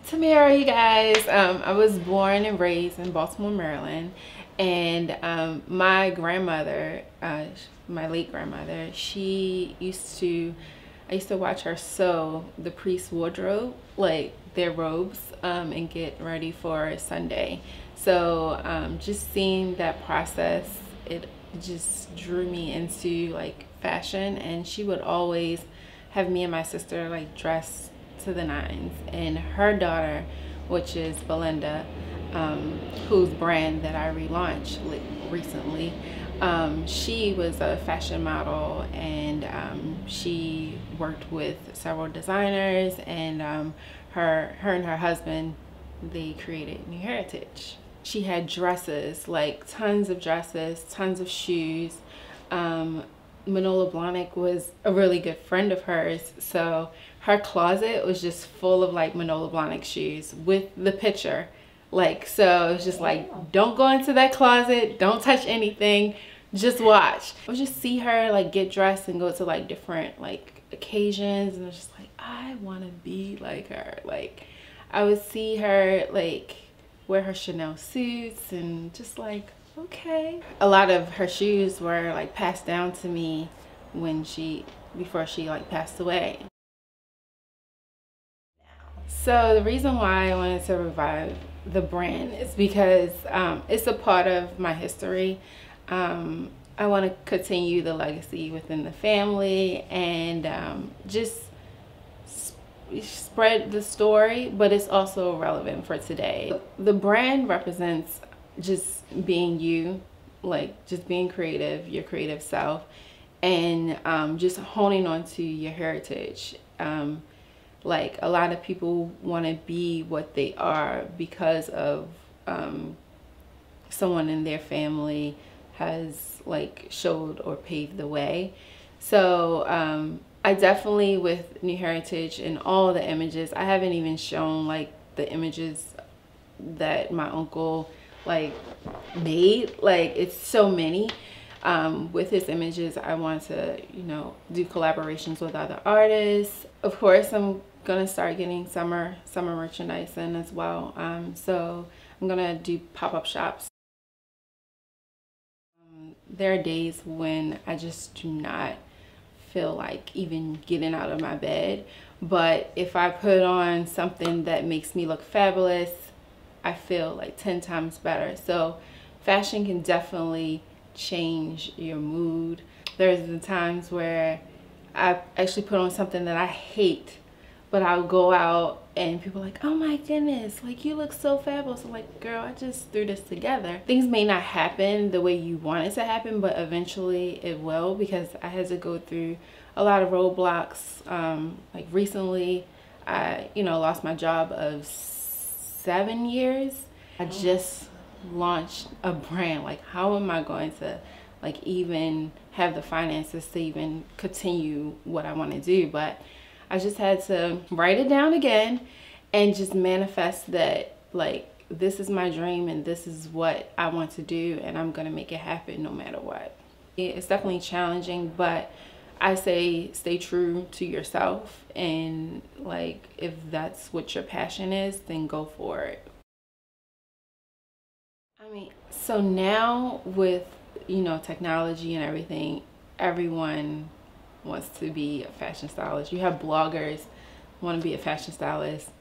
Tamira, you guys. I was born and raised in Baltimore, Maryland, and my grandmother, my late grandmother, I used to watch her sew the priest's wardrobe, like their robes, and get ready for Sunday. So just seeing that process, it just drew me into like fashion, and she would always have me and my sister like dress to the nines. And her daughter, which is Belinda, whose brand that I relaunched recently, she was a fashion model, and she worked with several designers, and her and her husband, they created New Heritage. She had dresses, like tons of dresses, tons of shoes. Manola Blahnik was a really good friend of hers, so her closet was just full of like Manola Blahnik shoes with the picture. Like, so it's just like, don't go into that closet, don't touch anything, just watch. I would just see her like get dressed and go to like different like occasions, and I was just like, I want to be like her. Like, I would see her like wear her Chanel suits and just like, okay. A lot of her shoes were like passed down to me before she like passed away. So the reason why I wanted to revive the brand is because it's a part of my history. I want to continue the legacy within the family, and just spread the story, but it's also relevant for today. The brand represents just being you, like just being creative, your creative self, and just honing on to your heritage. Like, a lot of people want to be what they are because of someone in their family has like showed or paved the way. So I definitely, with New Heritage and all the images, I haven't even shown like the images that my uncle like made. Like, it's so many. With his images, I want to, you know, do collaborations with other artists. Of course, I'm gonna start getting summer merchandise in as well. So I'm gonna do pop-up shops. There are days when I just do not feel like even getting out of my bed, but if I put on something that makes me look fabulous, I feel like 10 times better. So fashion can definitely change your mood. There's the times where I actually put on something that I hate, but I'll go out and people are like, oh my goodness, like you look so fabulous. I'm like, girl, I just threw this together. Things may not happen the way you want it to happen, but eventually it will, because I had to go through a lot of roadblocks. Like recently, I, you know, lost my job of 7 years. I just launched a brand. Like, how am I going to like even have the finances to even continue what I want to do? But I just had to write it down again and just manifest that like, this is my dream and this is what I want to do, and I'm gonna make it happen no matter what. It's definitely challenging, but I say stay true to yourself, and like, if that's what your passion is, then go for it. I mean, so now with, you know, technology and everything, everyone wants to be a fashion stylist. You have bloggers want to be a fashion stylist.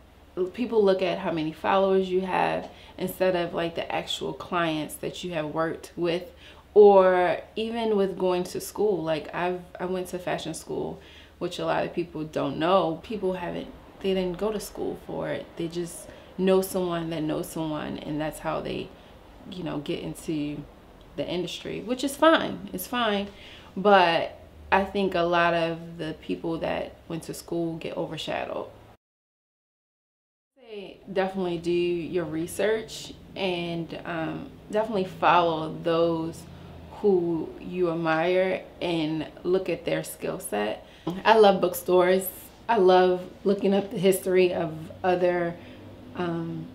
People look at how many followers you have instead of like the actual clients that you have worked with, or even with going to school. Like, I went to fashion school, which a lot of people don't know. They didn't go to school for it. They just know someone that knows someone, and that's how they, you know, get into the industry, which is fine. It's fine, but I think a lot of the people that went to school get overshadowed. Definitely do your research, and definitely follow those who you admire and look at their skill set. I love bookstores. I love looking up the history of other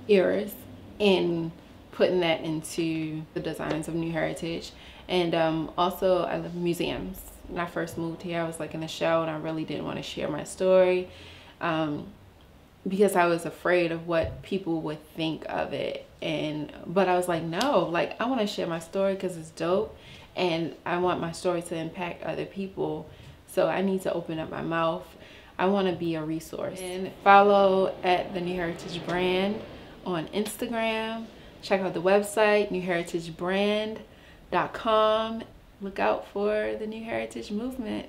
eras and putting that into the designs of New Heritage. And also, I love museums. When I first moved here, I was like in a show and I really didn't want to share my story. because I was afraid of what people would think of it. But I was like, no, like I want to share my story because it's dope, and I want my story to impact other people. So I need to open up my mouth. I want to be a resource. And follow at the New Heritage Brand on Instagram. Check out the website, newheritagebrand.com. Look out for the New Heritage movement.